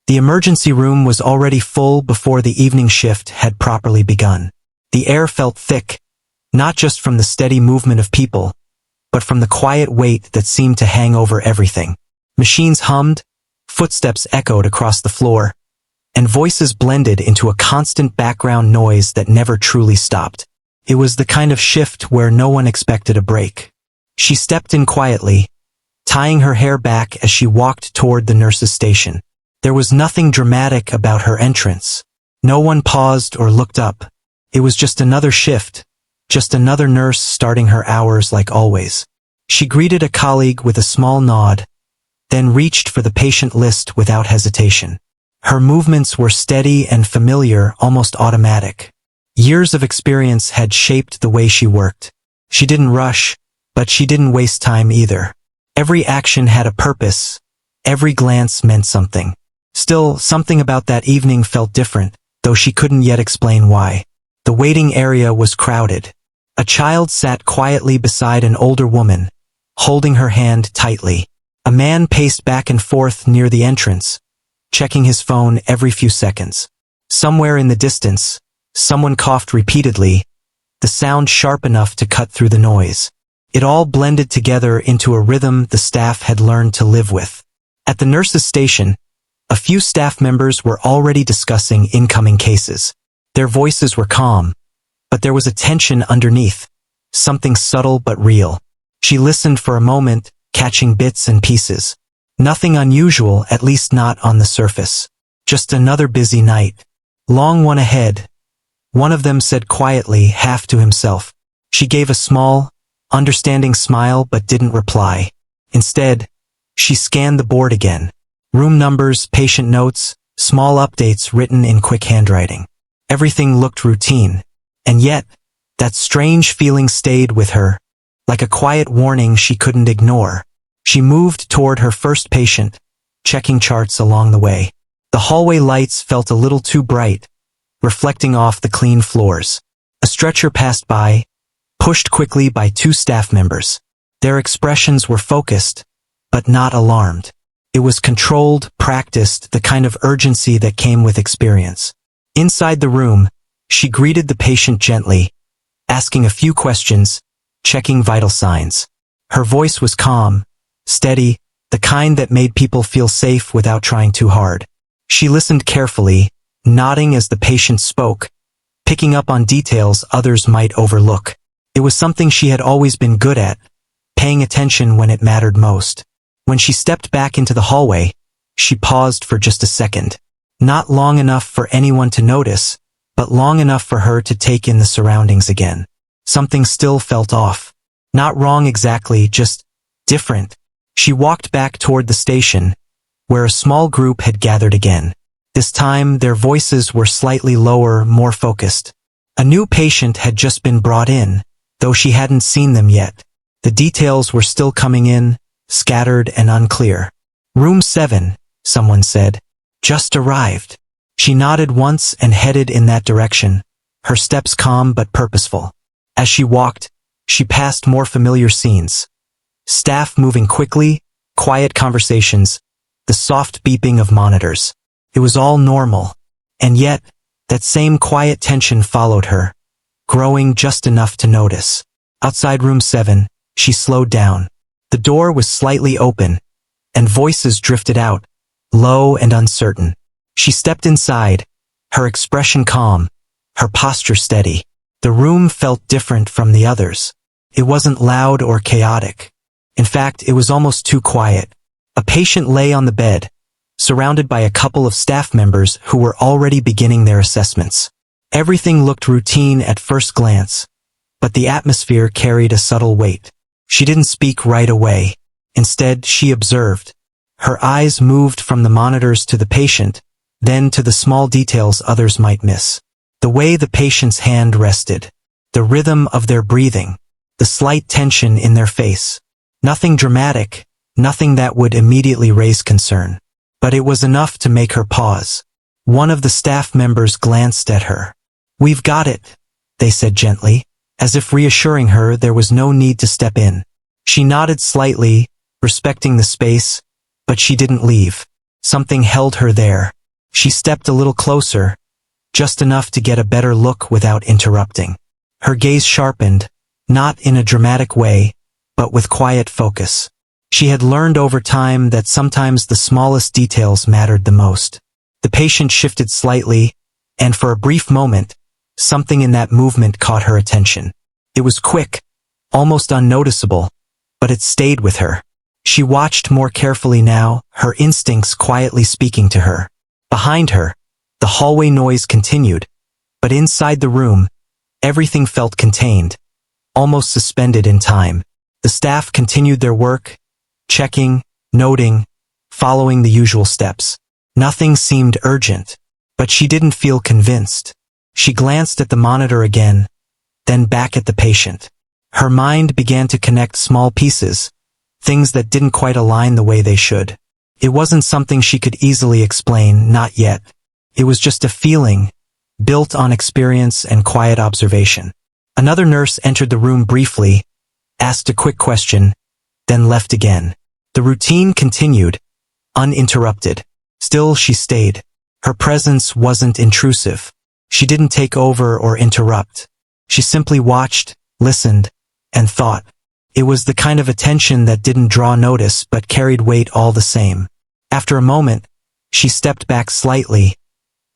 The emergency room was already full before the evening shift had properly begun. The air felt thick, not just from the steady movement of people, but from the quiet weight that seemed to hang over everything. Machines hummed, footsteps echoed across the floor, and voices blended into a constant background noise that never truly stopped. It was the kind of shift where no one expected a break. She stepped in quietly, tying her hair back as she walked toward the nurse's station. There was nothing dramatic about her entrance. No one paused or looked up. It was just another shift, just another nurse starting her hours like always. She greeted a colleague with a small nod, then reached for the patient list without hesitation. Her movements were steady and familiar, almost automatic. Years of experience had shaped the way she worked. She didn't rush, but she didn't waste time either. Every action had a purpose. Every glance meant something. Still, something about that evening felt different, though she couldn't yet explain why. The waiting area was crowded. A child sat quietly beside an older woman, holding her hand tightly. A man paced back and forth near the entrance, checking his phone every few seconds. Somewhere in the distance, someone coughed repeatedly, the sound sharp enough to cut through the noise. It all blended together into a rhythm the staff had learned to live with. At the nurse's station, a few staff members were already discussing incoming cases. Their voices were calm, but there was a tension underneath, something subtle but real. She listened for a moment, catching bits and pieces. Nothing unusual, at least not on the surface. Just another busy night. Long one ahead. One of them said quietly, half to himself. She gave a small, understanding smile but didn't reply. Instead, she scanned the board again. Room numbers, patient notes, small updates written in quick handwriting. Everything looked routine. And yet, that strange feeling stayed with her, like a quiet warning she couldn't ignore. She moved toward her first patient, checking charts along the way. The hallway lights felt a little too bright, reflecting off the clean floors. A stretcher passed by, pushed quickly by two staff members. Their expressions were focused, but not alarmed. It was controlled, practiced, the kind of urgency that came with experience. Inside the room, she greeted the patient gently, asking a few questions, checking vital signs. Her voice was calm, steady, the kind that made people feel safe without trying too hard. She listened carefully, nodding as the patient spoke, picking up on details others might overlook. It was something she had always been good at, paying attention when it mattered most. When she stepped back into the hallway, she paused for just a second. Not long enough for anyone to notice, but long enough for her to take in the surroundings again. Something still felt off. Not wrong exactly, just different. She walked back toward the station, where a small group had gathered again. This time, their voices were slightly lower, more focused. A new patient had just been brought in, though she hadn't seen them yet. The details were still coming in, scattered and unclear. Room 7, someone said. Just arrived. She nodded once and headed in that direction, her steps calm but purposeful. As she walked, she passed more familiar scenes. Staff moving quickly, quiet conversations, the soft beeping of monitors. It was all normal. And yet, that same quiet tension followed her, growing just enough to notice. Outside room 7, she slowed down. The door was slightly open, and voices drifted out, low and uncertain. She stepped inside, her expression calm, her posture steady. The room felt different from the others. It wasn't loud or chaotic. In fact, it was almost too quiet. A patient lay on the bed, surrounded by a couple of staff members who were already beginning their assessments. Everything looked routine at first glance, but the atmosphere carried a subtle weight. She didn't speak right away. Instead, she observed. Her eyes moved from the monitors to the patient, then to the small details others might miss. The way the patient's hand rested, the rhythm of their breathing, the slight tension in their face. Nothing dramatic, nothing that would immediately raise concern. But it was enough to make her pause. One of the staff members glanced at her. "We've got it," they said gently, as if reassuring her there was no need to step in. She nodded slightly, respecting the space, but she didn't leave. Something held her there. She stepped a little closer, just enough to get a better look without interrupting. Her gaze sharpened, not in a dramatic way, but with quiet focus. She had learned over time that sometimes the smallest details mattered the most. The patient shifted slightly, and for a brief moment, something in that movement caught her attention. It was quick, almost unnoticeable, but it stayed with her. She watched more carefully now, her instincts quietly speaking to her. Behind her, the hallway noise continued, but inside the room, everything felt contained, almost suspended in time. The staff continued their work, checking, noting, following the usual steps. Nothing seemed urgent, but she didn't feel convinced. She glanced at the monitor again, then back at the patient. Her mind began to connect small pieces, things that didn't quite align the way they should. It wasn't something she could easily explain, not yet. It was just a feeling, built on experience and quiet observation. Another nurse entered the room briefly, asked a quick question, then left again. The routine continued, uninterrupted. Still she stayed. Her presence wasn't intrusive. She didn't take over or interrupt. She simply watched, listened, and thought. It was the kind of attention that didn't draw notice but carried weight all the same. After a moment, she stepped back slightly,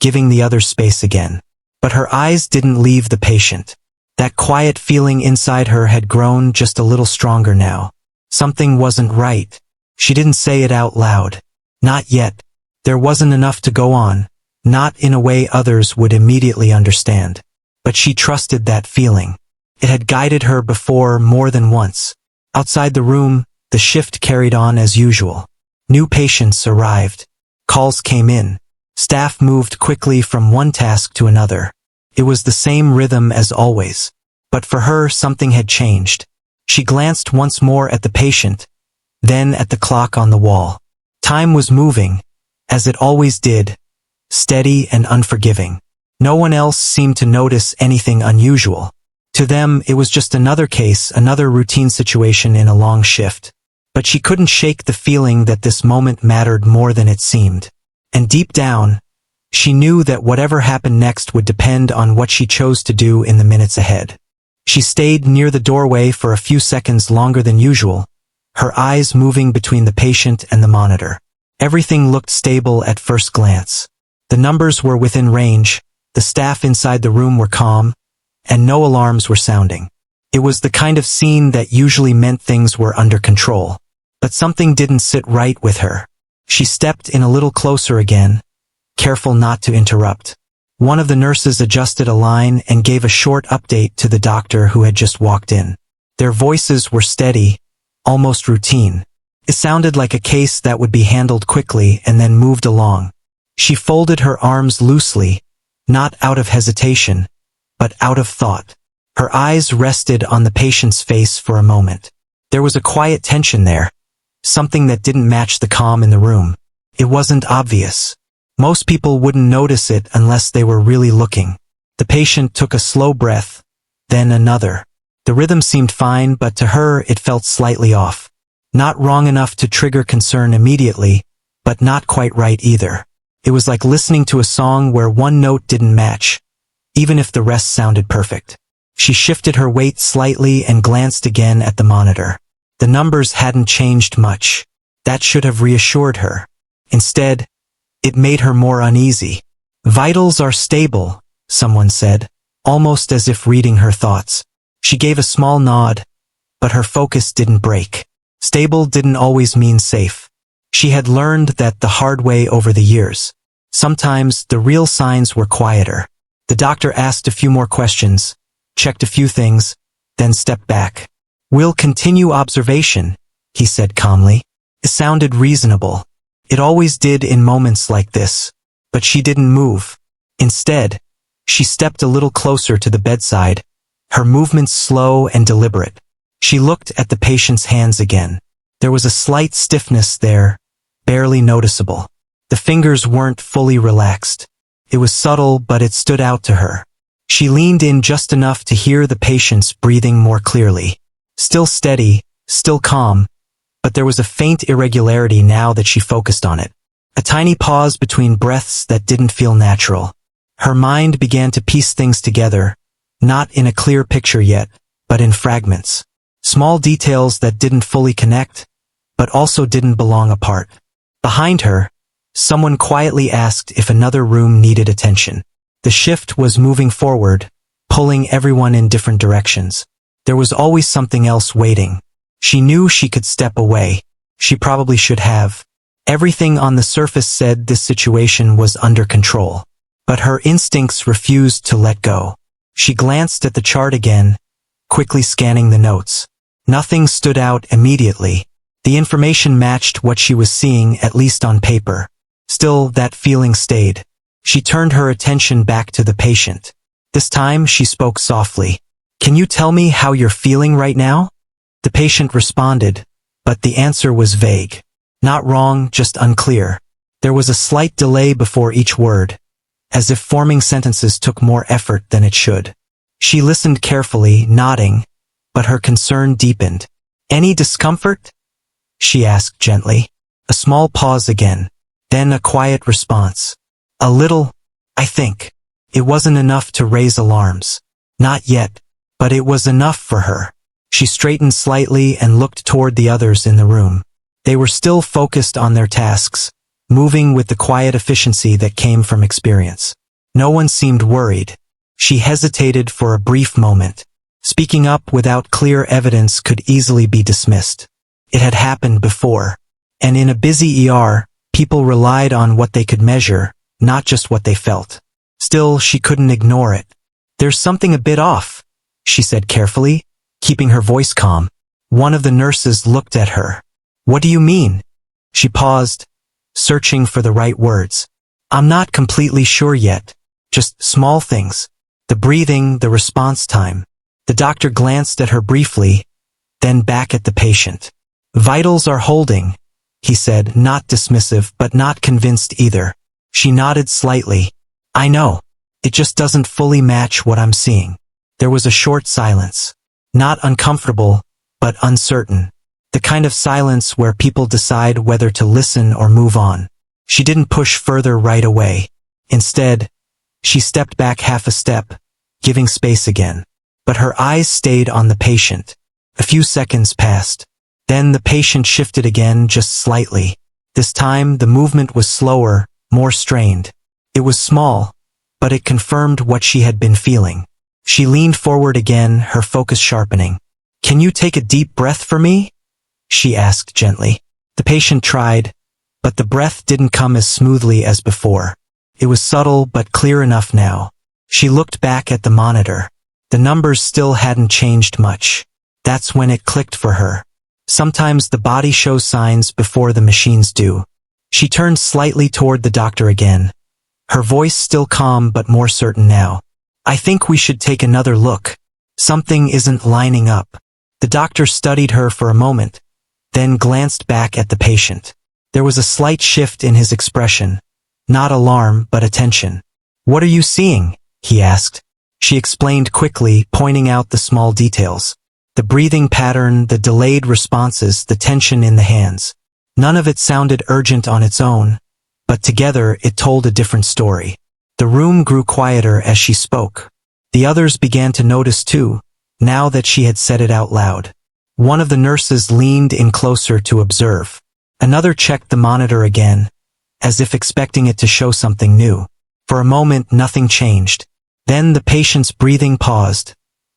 giving the others space again. But her eyes didn't leave the patient. That quiet feeling inside her had grown just a little stronger now. Something wasn't right. She didn't say it out loud. Not yet. There wasn't enough to go on, not in a way others would immediately understand. But she trusted that feeling. It had guided her before more than once. Outside the room, the shift carried on as usual. New patients arrived. Calls came in. Staff moved quickly from one task to another. It was the same rhythm as always. But for her, something had changed. She glanced once more at the patient, then at the clock on the wall. Time was moving, as it always did, steady and unforgiving. No one else seemed to notice anything unusual. To them, it was just another case, another routine situation in a long shift. But she couldn't shake the feeling that this moment mattered more than it seemed. And deep down, she knew that whatever happened next would depend on what she chose to do in the minutes ahead. She stayed near the doorway for a few seconds longer than usual, her eyes moving between the patient and the monitor. Everything looked stable at first glance. The numbers were within range, the staff inside the room were calm, and no alarms were sounding. It was the kind of scene that usually meant things were under control. But something didn't sit right with her. She stepped in a little closer again, careful not to interrupt. One of the nurses adjusted a line and gave a short update to the doctor who had just walked in. Their voices were steady, almost routine. It sounded like a case that would be handled quickly and then moved along. She folded her arms loosely, not out of hesitation, but out of thought. Her eyes rested on the patient's face for a moment. There was a quiet tension there, something that didn't match the calm in the room. It wasn't obvious. Most people wouldn't notice it unless they were really looking. The patient took a slow breath, then another. The rhythm seemed fine, but to her it felt slightly off. Not wrong enough to trigger concern immediately, but not quite right either. It was like listening to a song where one note didn't match, even if the rest sounded perfect. She shifted her weight slightly and glanced again at the monitor. The numbers hadn't changed much. That should have reassured her. Instead, it made her more uneasy. "Vitals are stable," someone said, almost as if reading her thoughts. She gave a small nod, but her focus didn't break. Stable didn't always mean safe. She had learned that the hard way over the years. Sometimes the real signs were quieter. The doctor asked a few more questions, checked a few things, then stepped back. "We'll continue observation," he said calmly. It sounded reasonable. It always did in moments like this. But she didn't move. Instead, she stepped a little closer to the bedside, her movements slow and deliberate. She looked at the patient's hands again. There was a slight stiffness there, barely noticeable. The fingers weren't fully relaxed. It was subtle, but it stood out to her. She leaned in just enough to hear the patient's breathing more clearly. Still steady, still calm, but there was a faint irregularity now that she focused on it. A tiny pause between breaths that didn't feel natural. Her mind began to piece things together, not in a clear picture yet, but in fragments. Small details that didn't fully connect, but also didn't belong apart. Behind her, someone quietly asked if another room needed attention. The shift was moving forward, pulling everyone in different directions. There was always something else waiting. She knew she could step away. She probably should have. Everything on the surface said this situation was under control. But her instincts refused to let go. She glanced at the chart again, quickly scanning the notes. Nothing stood out immediately. The information matched what she was seeing, at least on paper. Still, that feeling stayed. She turned her attention back to the patient. This time, she spoke softly. "Can you tell me how you're feeling right now?" The patient responded, but the answer was vague. Not wrong, just unclear. There was a slight delay before each word, as if forming sentences took more effort than it should. She listened carefully, nodding, but her concern deepened. "Any discomfort?" she asked gently. A small pause again, then a quiet response. "A little, I think." It wasn't enough to raise alarms. Not yet, but it was enough for her. She straightened slightly and looked toward the others in the room. They were still focused on their tasks, moving with the quiet efficiency that came from experience. No one seemed worried. She hesitated for a brief moment. Speaking up without clear evidence could easily be dismissed. It had happened before. And in a busy ER, people relied on what they could measure, not just what they felt. Still, she couldn't ignore it. "There's something a bit off," she said carefully, keeping her voice calm. One of the nurses looked at her. "What do you mean?" She paused, searching for the right words. "I'm not completely sure yet. Just small things. The breathing, the response time." The doctor glanced at her briefly, then back at the patient. "Vitals are holding," he said, not dismissive but not convinced either. She nodded slightly. "I know. It just doesn't fully match what I'm seeing." There was a short silence. Not uncomfortable, but uncertain. The kind of silence where people decide whether to listen or move on. She didn't push further right away. Instead, she stepped back half a step, giving space again. But her eyes stayed on the patient. A few seconds passed. Then the patient shifted again, just slightly. This time, the movement was slower, more strained. It was small, but it confirmed what she had been feeling. She leaned forward again, her focus sharpening. "Can you take a deep breath for me?" she asked gently. The patient tried, but the breath didn't come as smoothly as before. It was subtle but clear enough now. She looked back at the monitor. The numbers still hadn't changed much. That's when it clicked for her. Sometimes the body shows signs before the machines do. She turned slightly toward the doctor again. Her voice still calm but more certain now. "I think we should take another look. Something isn't lining up." The doctor studied her for a moment, then glanced back at the patient. There was a slight shift in his expression. Not alarm, but attention. "What are you seeing?" he asked. She explained quickly, pointing out the small details. The breathing pattern, the delayed responses, the tension in the hands. None of it sounded urgent on its own, but together it told a different story. The room grew quieter as she spoke. The others began to notice too, now that she had said it out loud. One of the nurses leaned in closer to observe. Another checked the monitor again, as if expecting it to show something new. For a moment, nothing changed. Then the patient's breathing paused,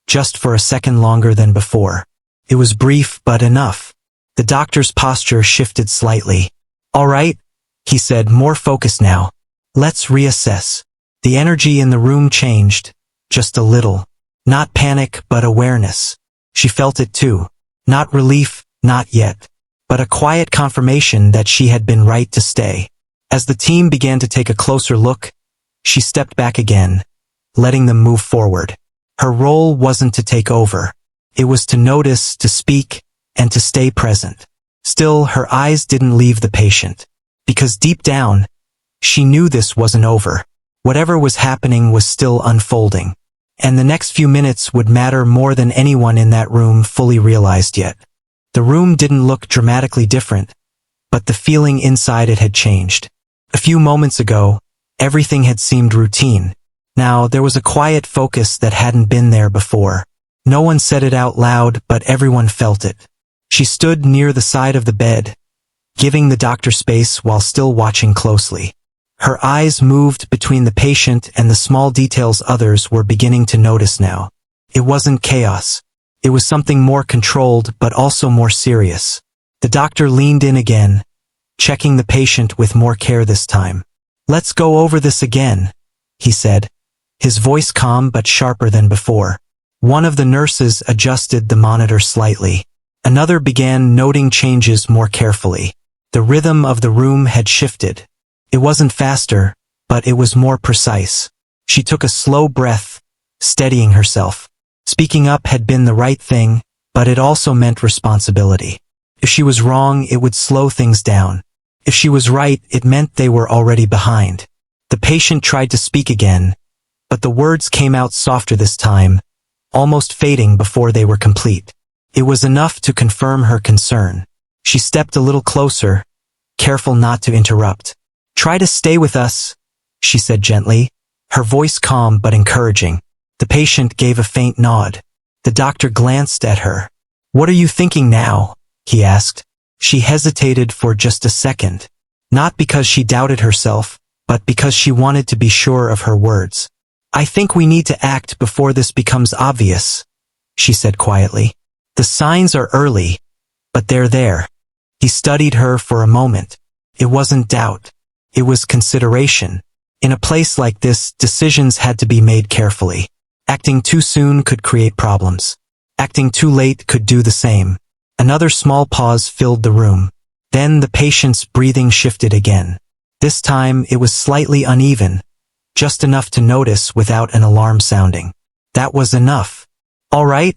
just for a second longer than before. It was brief, but enough. The doctor's posture shifted slightly. "All right," he said, more focused now. "Let's reassess." The energy in the room changed, just a little. Not panic, but awareness. She felt it too. Not relief, not yet, but a quiet confirmation that she had been right to stay. As the team began to take a closer look, she stepped back again, letting them move forward. Her role wasn't to take over. It was to notice, to speak, and to stay present. Still, her eyes didn't leave the patient. Because deep down, she knew this wasn't over. Whatever was happening was still unfolding. And the next few minutes would matter more than anyone in that room fully realized yet. The room didn't look dramatically different, but the feeling inside it had changed. A few moments ago, everything had seemed routine. Now, there was a quiet focus that hadn't been there before. No one said it out loud, but everyone felt it. She stood near the side of the bed, giving the doctor space while still watching closely. Her eyes moved between the patient and the small details others were beginning to notice now. It wasn't chaos. It was something more controlled but also more serious. The doctor leaned in again, checking the patient with more care this time. "Let's go over this again," he said, his voice calm but sharper than before. One of the nurses adjusted the monitor slightly. Another began noting changes more carefully. The rhythm of the room had shifted. It wasn't faster, but it was more precise. She took a slow breath, steadying herself. Speaking up had been the right thing, but it also meant responsibility. If she was wrong, it would slow things down. If she was right, it meant they were already behind. The patient tried to speak again, but the words came out softer this time, almost fading before they were complete. It was enough to confirm her concern. She stepped a little closer, careful not to interrupt. "Try to stay with us," she said gently, her voice calm but encouraging. The patient gave a faint nod. The doctor glanced at her. "What are you thinking now?" he asked. She hesitated for just a second, not because she doubted herself, but because she wanted to be sure of her words. "I think we need to act before this becomes obvious," she said quietly. "The signs are early, but they're there." He studied her for a moment. It wasn't doubt. It was consideration. In a place like this, decisions had to be made carefully. Acting too soon could create problems. Acting too late could do the same. Another small pause filled the room. Then the patient's breathing shifted again. This time it was slightly uneven, just enough to notice without an alarm sounding. That was enough. "All right,"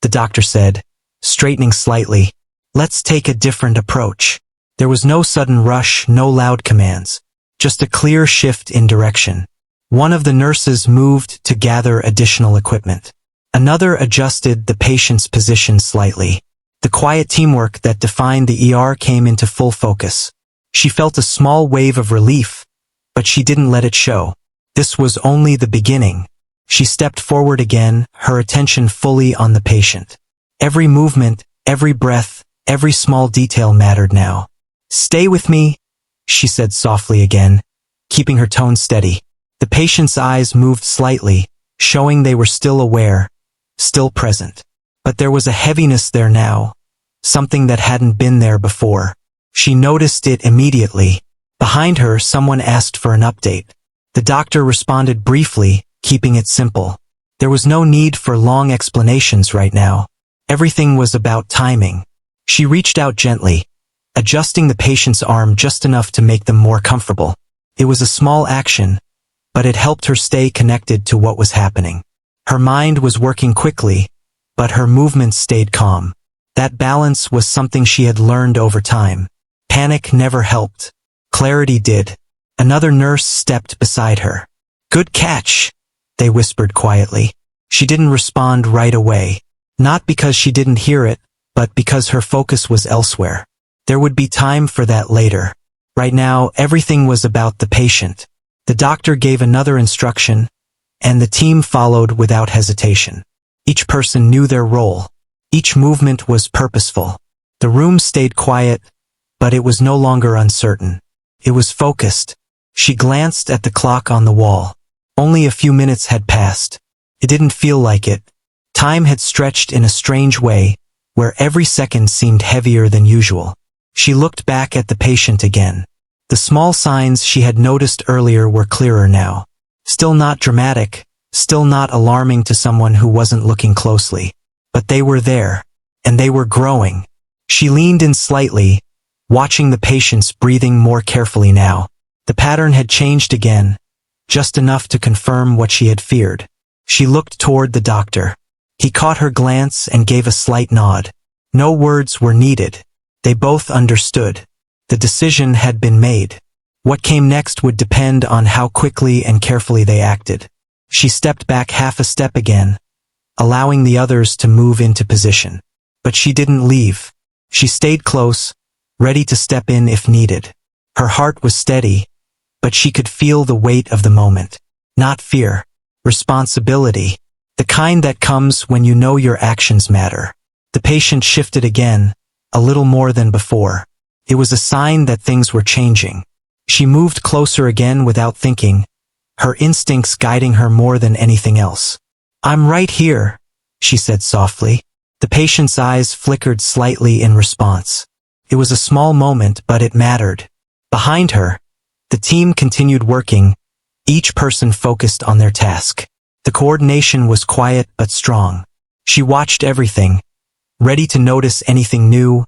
the doctor said, straightening slightly. "Let's take a different approach." There was no sudden rush, no loud commands, just a clear shift in direction. One of the nurses moved to gather additional equipment. Another adjusted the patient's position slightly. The quiet teamwork that defined the ER came into full focus. She felt a small wave of relief, but she didn't let it show. This was only the beginning. She stepped forward again, her attention fully on the patient. Every movement, every breath, every small detail mattered now. "Stay with me," she said softly again, keeping her tone steady. The patient's eyes moved slightly, showing they were still aware, still present. But there was a heaviness there now, something that hadn't been there before. She noticed it immediately. Behind her, someone asked for an update. The doctor responded briefly, keeping it simple. There was no need for long explanations right now. Everything was about timing. She reached out gently, adjusting the patient's arm just enough to make them more comfortable. It was a small action, but it helped her stay connected to what was happening. Her mind was working quickly, but her movements stayed calm. That balance was something she had learned over time. Panic never helped. Clarity did. Another nurse stepped beside her. "Good catch," they whispered quietly. She didn't respond right away. Not because she didn't hear it, but because her focus was elsewhere. There would be time for that later. Right now, everything was about the patient. The doctor gave another instruction, and the team followed without hesitation. Each person knew their role. Each movement was purposeful. The room stayed quiet, but it was no longer uncertain. It was focused. She glanced at the clock on the wall. Only a few minutes had passed. It didn't feel like it. Time had stretched in a strange way, where every second seemed heavier than usual. She looked back at the patient again. The small signs she had noticed earlier were clearer now. Still not dramatic, still not alarming to someone who wasn't looking closely. But they were there, and they were growing. She leaned in slightly, watching the patient's breathing more carefully now. The pattern had changed again, just enough to confirm what she had feared. She looked toward the doctor. He caught her glance and gave a slight nod. No words were needed. They both understood. The decision had been made. What came next would depend on how quickly and carefully they acted. She stepped back half a step again, allowing the others to move into position. But she didn't leave. She stayed close, ready to step in if needed. Her heart was steady, but she could feel the weight of the moment. Not fear. Responsibility. The kind that comes when you know your actions matter. The patient shifted again, a little more than before. It was a sign that things were changing. She moved closer again without thinking, her instincts guiding her more than anything else. "I'm right here," she said softly. The patient's eyes flickered slightly in response. It was a small moment, but it mattered. Behind her, the team continued working, each person focused on their task. The coordination was quiet but strong. She watched everything, ready to notice anything new,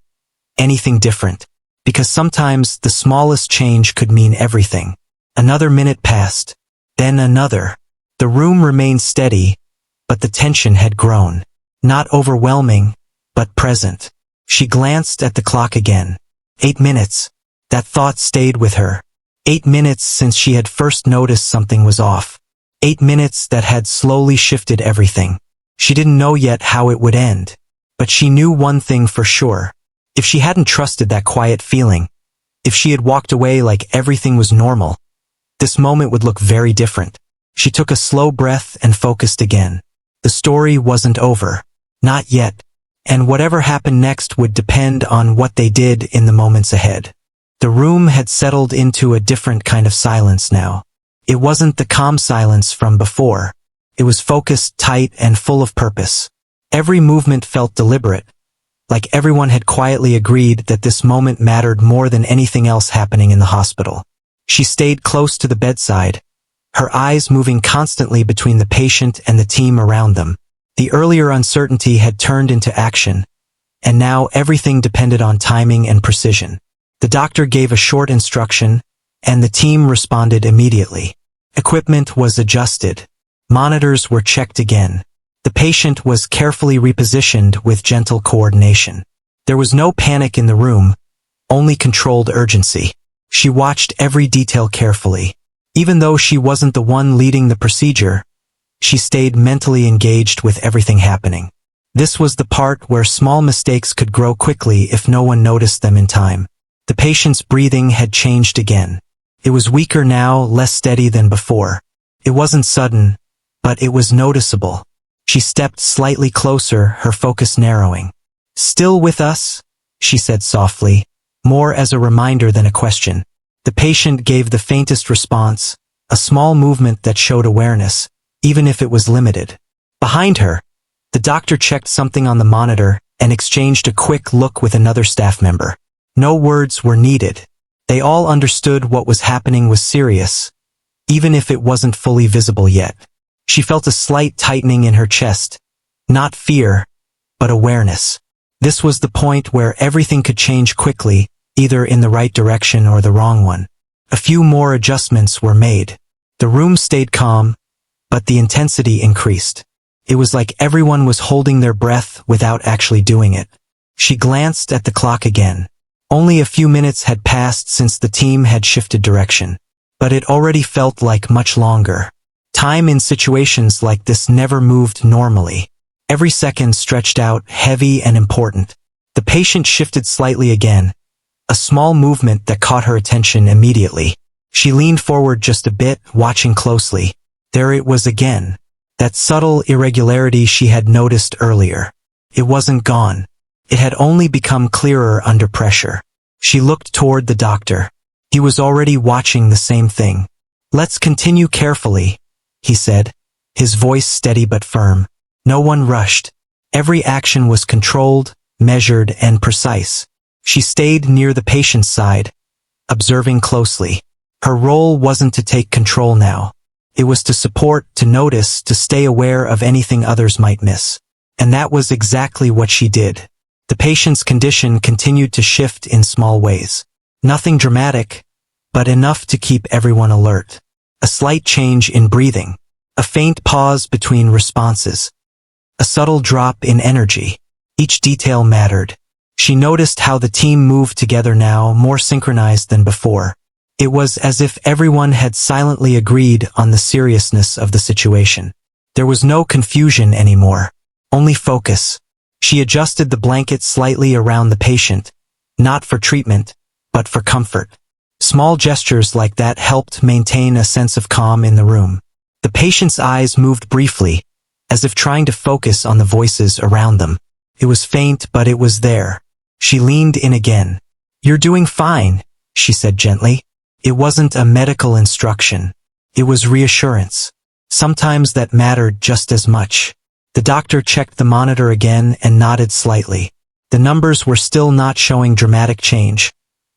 anything different, because sometimes the smallest change could mean everything. Another minute passed, then another. The room remained steady, but the tension had grown. Not overwhelming, but present. She glanced at the clock again. 8 minutes. That thought stayed with her. 8 minutes since she had first noticed something was off. 8 minutes that had slowly shifted everything. She didn't know yet how it would end, but she knew one thing for sure. If she hadn't trusted that quiet feeling, if she had walked away like everything was normal, this moment would look very different. She took a slow breath and focused again. The story wasn't over. Not yet. And whatever happened next would depend on what they did in the moments ahead. The room had settled into a different kind of silence now. It wasn't the calm silence from before. It was focused, tight, and full of purpose. Every movement felt deliberate, like everyone had quietly agreed that this moment mattered more than anything else happening in the hospital. She stayed close to the bedside, her eyes moving constantly between the patient and the team around them. The earlier uncertainty had turned into action, and now everything depended on timing and precision. The doctor gave a short instruction, and the team responded immediately. Equipment was adjusted. Monitors were checked again. The patient was carefully repositioned with gentle coordination. There was no panic in the room, only controlled urgency. She watched every detail carefully. Even though she wasn't the one leading the procedure, she stayed mentally engaged with everything happening. This was the part where small mistakes could grow quickly if no one noticed them in time. The patient's breathing had changed again. It was weaker now, less steady than before. It wasn't sudden, but it was noticeable. She stepped slightly closer, her focus narrowing. "Still with us?" she said softly, more as a reminder than a question. The patient gave the faintest response, a small movement that showed awareness, even if it was limited. Behind her, the doctor checked something on the monitor and exchanged a quick look with another staff member. No words were needed. They all understood what was happening was serious, even if it wasn't fully visible yet. She felt a slight tightening in her chest, not fear, but awareness. This was the point where everything could change quickly, either in the right direction or the wrong one. A few more adjustments were made. The room stayed calm, but the intensity increased. It was like everyone was holding their breath without actually doing it. She glanced at the clock again. Only a few minutes had passed since the team had shifted direction, but it already felt like much longer. Time in situations like this never moved normally. Every second stretched out, heavy and important. The patient shifted slightly again, a small movement that caught her attention immediately. She leaned forward just a bit, watching closely. There it was again, that subtle irregularity she had noticed earlier. It wasn't gone. It had only become clearer under pressure. She looked toward the doctor. He was already watching the same thing. "Let's continue carefully," he said, his voice steady but firm. No one rushed. Every action was controlled, measured, and precise. She stayed near the patient's side, observing closely. Her role wasn't to take control now. It was to support, to notice, to stay aware of anything others might miss. And that was exactly what she did. The patient's condition continued to shift in small ways. Nothing dramatic, but enough to keep everyone alert. A slight change in breathing. A faint pause between responses. A subtle drop in energy. Each detail mattered. She noticed how the team moved together now, more synchronized than before. It was as if everyone had silently agreed on the seriousness of the situation. There was no confusion anymore, only focus. She adjusted the blanket slightly around the patient, not for treatment, but for comfort. Small gestures like that helped maintain a sense of calm in the room. The patient's eyes moved briefly, as if trying to focus on the voices around them. It was faint, but it was there. She leaned in again. "You're doing fine," she said gently. It wasn't a medical instruction. It was reassurance. Sometimes that mattered just as much. The doctor checked the monitor again and nodded slightly. The numbers were still not showing dramatic change,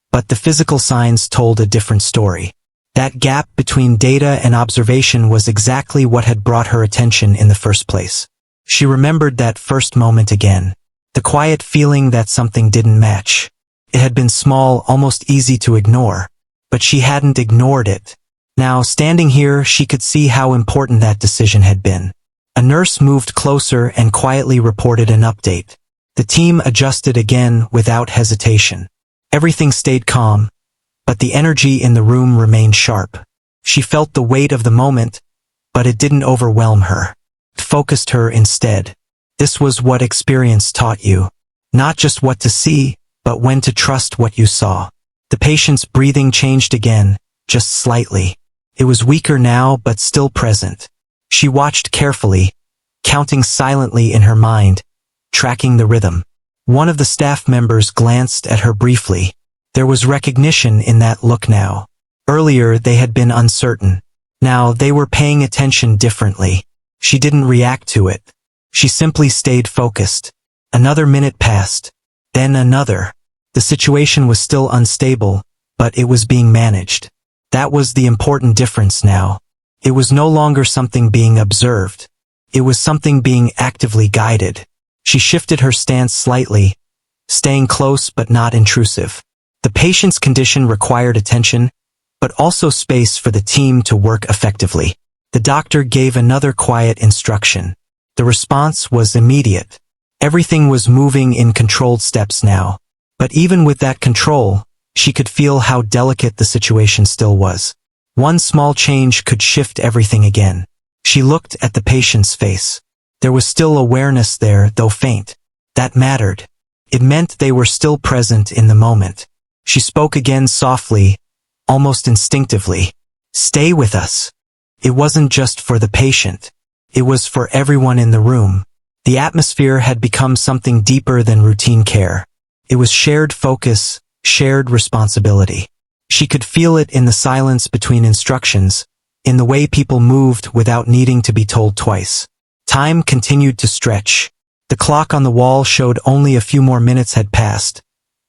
but the physical signs told a different story. That gap between data and observation was exactly what had brought her attention in the first place. She remembered that first moment again. The quiet feeling that something didn't match. It had been small, almost easy to ignore, but she hadn't ignored it. Now, standing here, she could see how important that decision had been. A nurse moved closer and quietly reported an update. The team adjusted again without hesitation. Everything stayed calm, but the energy in the room remained sharp. She felt the weight of the moment, but it didn't overwhelm her. It focused her instead. This was what experience taught you. Not just what to see, but when to trust what you saw. The patient's breathing changed again, just slightly. It was weaker now, but still present. She watched carefully, counting silently in her mind, tracking the rhythm. One of the staff members glanced at her briefly. There was recognition in that look now. Earlier they had been uncertain. Now they were paying attention differently. She didn't react to it. She simply stayed focused. Another minute passed. Then another. The situation was still unstable, but it was being managed. That was the important difference now. It was no longer something being observed. It was something being actively guided. She shifted her stance slightly, staying close but not intrusive. The patient's condition required attention, but also space for the team to work effectively. The doctor gave another quiet instruction. The response was immediate. Everything was moving in controlled steps now. But even with that control, she could feel how delicate the situation still was. One small change could shift everything again. She looked at the patient's face. There was still awareness there, though faint. That mattered. It meant they were still present in the moment. She spoke again softly, almost instinctively. "Stay with us." It wasn't just for the patient. It was for everyone in the room. The atmosphere had become something deeper than routine care. It was shared focus, shared responsibility. She could feel it in the silence between instructions, in the way people moved without needing to be told twice. Time continued to stretch. The clock on the wall showed only a few more minutes had passed,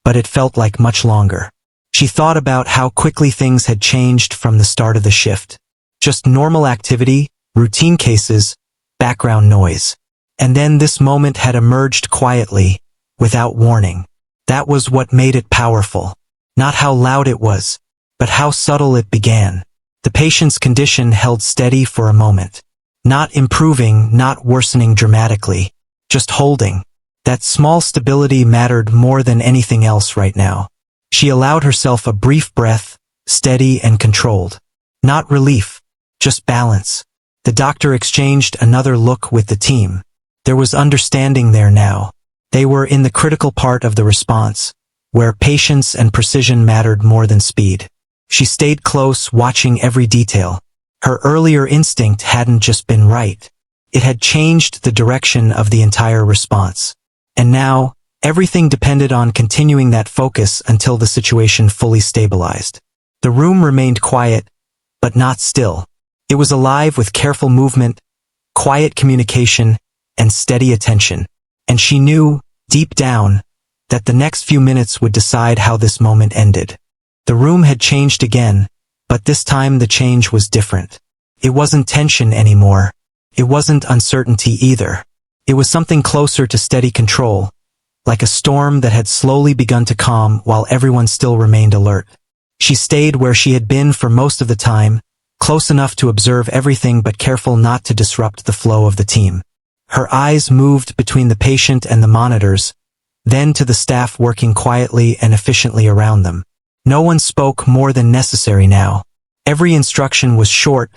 but it felt like much longer. She thought about how quickly things had changed from the start of the shift. Just normal activity, routine cases, background noise. And then this moment had emerged quietly, without warning. That was what made it powerful. Not how loud it was, but how subtle it began. The patient's condition held steady for a moment. Not improving, not worsening dramatically, just holding. That small stability mattered more than anything else right now. She allowed herself a brief breath, steady and controlled. Not relief, just balance. The doctor exchanged another look with the team. There was understanding there now. They were in the critical part of the response, where patience and precision mattered more than speed. She stayed close, watching every detail. Her earlier instinct hadn't just been right. It had changed the direction of the entire response. And now, everything depended on continuing that focus until the situation fully stabilized. The room remained quiet, but not still. It was alive with careful movement, quiet communication, and steady attention. And she knew, deep down, that the next few minutes would decide how this moment ended. The room had changed again, but this time the change was different. It wasn't tension anymore. It wasn't uncertainty either. It was something closer to steady control, like a storm that had slowly begun to calm while everyone still remained alert. She stayed where she had been for most of the time, close enough to observe everything but careful not to disrupt the flow of the team. Her eyes moved between the patient and the monitors, then to the staff working quietly and efficiently around them. No one spoke more than necessary now. Every instruction was short,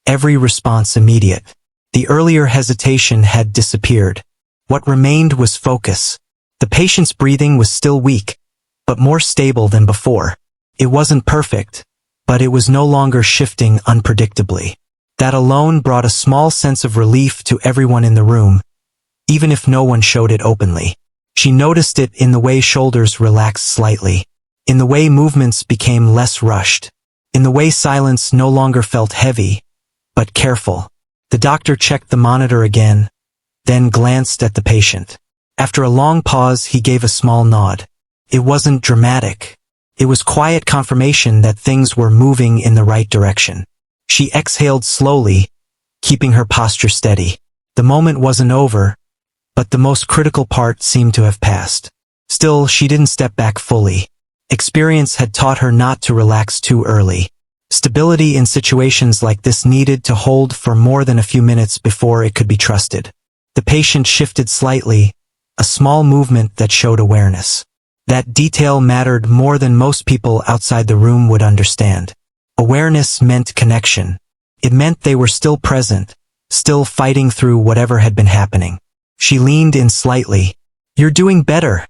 every response immediate. The earlier hesitation had disappeared. What remained was focus. The patient's breathing was still weak, but more stable than before. It wasn't perfect, but it was no longer shifting unpredictably. That alone brought a small sense of relief to everyone in the room, even if no one showed it openly. She noticed it in the way shoulders relaxed slightly, in the way movements became less rushed, in the way silence no longer felt heavy, but careful. The doctor checked the monitor again, then glanced at the patient. After a long pause, he gave a small nod. It wasn't dramatic. It was quiet confirmation that things were moving in the right direction. She exhaled slowly, keeping her posture steady. The moment wasn't over, but the most critical part seemed to have passed. Still, she didn't step back fully. Experience had taught her not to relax too early. Stability in situations like this needed to hold for more than a few minutes before it could be trusted. The patient shifted slightly, a small movement that showed awareness. That detail mattered more than most people outside the room would understand. Awareness meant connection. It meant they were still present, still fighting through whatever had been happening. She leaned in slightly. "You're doing better,"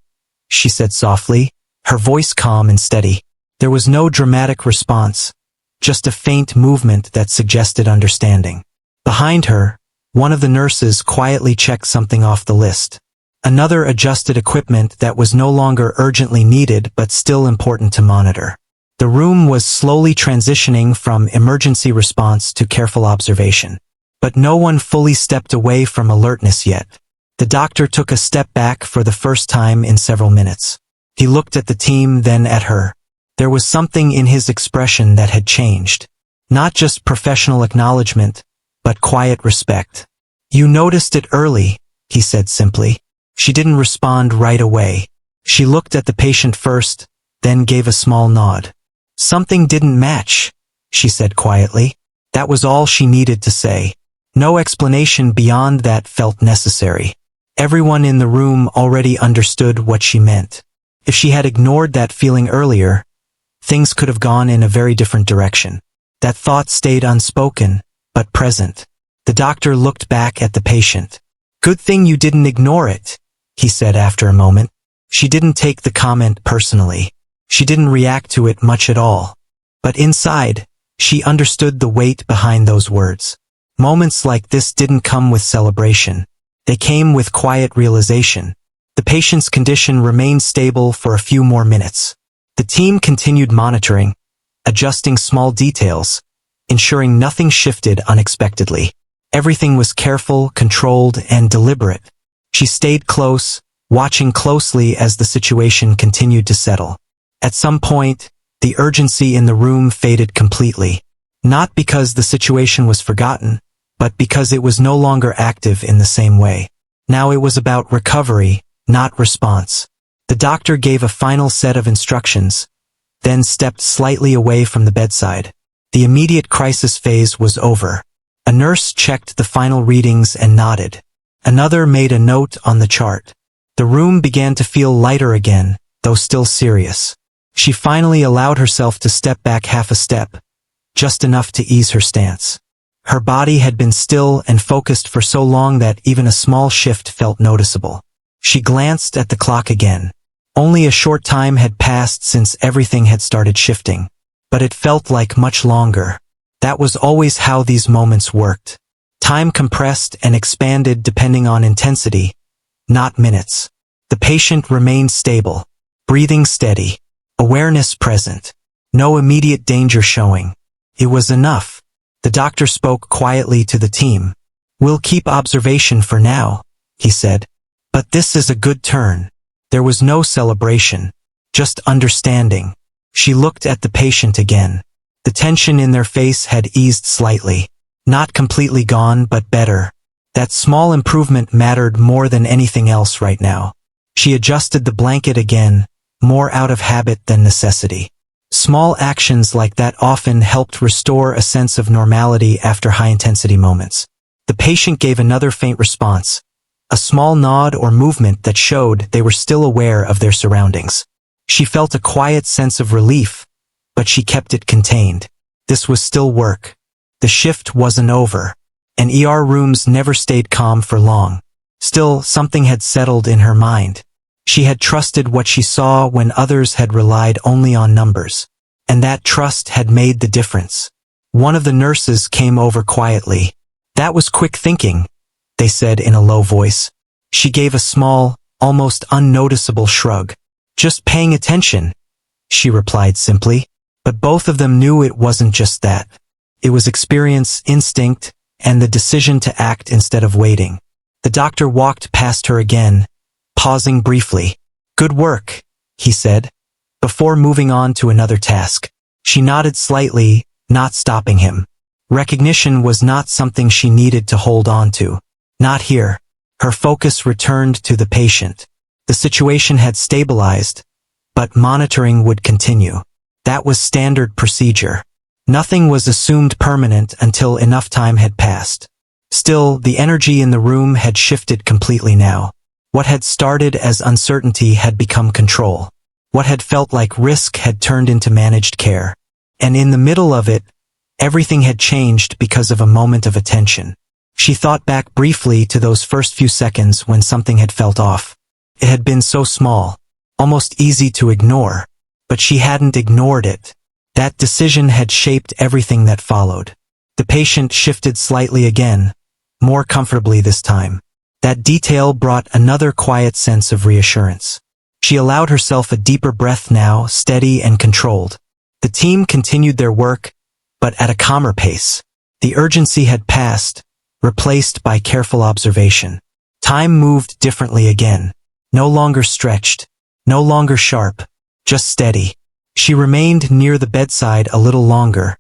she said softly, her voice calm and steady. There was no dramatic response, just a faint movement that suggested understanding. Behind her, one of the nurses quietly checked something off the list. Another adjusted equipment that was no longer urgently needed but still important to monitor. The room was slowly transitioning from emergency response to careful observation. But no one fully stepped away from alertness yet. The doctor took a step back for the first time in several minutes. He looked at the team, then at her. There was something in his expression that had changed. Not just professional acknowledgement, but quiet respect. "You noticed it early," he said simply. She didn't respond right away. She looked at the patient first, then gave a small nod. "Something didn't match," she said quietly. That was all she needed to say. No explanation beyond that felt necessary. Everyone in the room already understood what she meant. If she had ignored that feeling earlier, things could have gone in a very different direction. That thought stayed unspoken, but present. The doctor looked back at the patient. "Good thing you didn't ignore it," he said after a moment. She didn't take the comment personally. She didn't react to it much at all. But inside, she understood the weight behind those words. Moments like this didn't come with celebration. They came with quiet realization. The patient's condition remained stable for a few more minutes. The team continued monitoring, adjusting small details, ensuring nothing shifted unexpectedly. Everything was careful, controlled, and deliberate. She stayed close, watching closely as the situation continued to settle. At some point, the urgency in the room faded completely. Not because the situation was forgotten, but because it was no longer active in the same way. Now it was about recovery, not response. The doctor gave a final set of instructions, then stepped slightly away from the bedside. The immediate crisis phase was over. A nurse checked the final readings and nodded. Another made a note on the chart. The room began to feel lighter again, though still serious. She finally allowed herself to step back half a step, just enough to ease her stance. Her body had been still and focused for so long that even a small shift felt noticeable. She glanced at the clock again. Only a short time had passed since everything had started shifting, but it felt like much longer. That was always how these moments worked. Time compressed and expanded depending on intensity, not minutes. The patient remained stable, breathing steady, awareness present, no immediate danger showing. It was enough. The doctor spoke quietly to the team. "We'll keep observation for now," he said. "But this is a good turn." There was no celebration, just understanding. She looked at the patient again. The tension in their face had eased slightly. Not completely gone, but better. That small improvement mattered more than anything else right now. She adjusted the blanket again, more out of habit than necessity. Small actions like that often helped restore a sense of normality after high-intensity moments. The patient gave another faint response, a small nod or movement that showed they were still aware of their surroundings. She felt a quiet sense of relief, but she kept it contained. This was still work. The shift wasn't over, and ER rooms never stayed calm for long. Still, something had settled in her mind. She had trusted what she saw when others had relied only on numbers. And that trust had made the difference. One of the nurses came over quietly. "That was quick thinking," they said in a low voice. She gave a small, almost unnoticeable shrug. "Just paying attention," she replied simply. But both of them knew it wasn't just that. It was experience, instinct, and the decision to act instead of waiting. The doctor walked past her again, pausing briefly. "Good work," he said, before moving on to another task. She nodded slightly, not stopping him. Recognition was not something she needed to hold on to. Not here. Her focus returned to the patient. The situation had stabilized, but monitoring would continue. That was standard procedure. Nothing was assumed permanent until enough time had passed. Still, the energy in the room had shifted completely now. What had started as uncertainty had become control. What had felt like risk had turned into managed care. And in the middle of it, everything had changed because of a moment of attention. She thought back briefly to those first few seconds when something had felt off. It had been so small, almost easy to ignore, but she hadn't ignored it. That decision had shaped everything that followed. The patient shifted slightly again, more comfortably this time. That detail brought another quiet sense of reassurance. She allowed herself a deeper breath now, steady and controlled. The team continued their work, but at a calmer pace. The urgency had passed, replaced by careful observation. Time moved differently again. No longer stretched, no longer sharp, just steady. She remained near the bedside a little longer,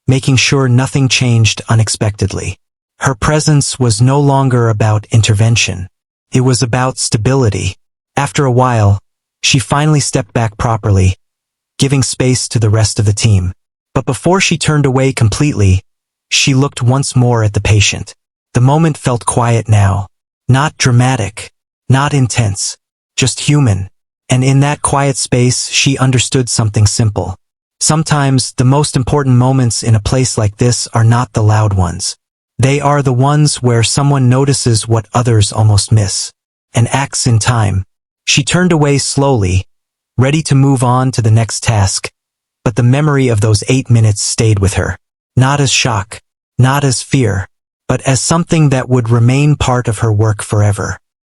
making sure nothing changed unexpectedly. Her presence was no longer about intervention. It was about stability. After a while, she finally stepped back properly, giving space to the rest of the team. But before she turned away completely, she looked once more at the patient. The moment felt quiet now. Not dramatic, not intense, just human. And in that quiet space, she understood something simple. Sometimes the most important moments in a place like this are not the loud ones. They are the ones where someone notices what others almost miss, and acts in time. She turned away slowly, ready to move on to the next task, but the memory of those 8 minutes stayed with her. Not as shock, not as fear, but as something that would remain part of her work forever.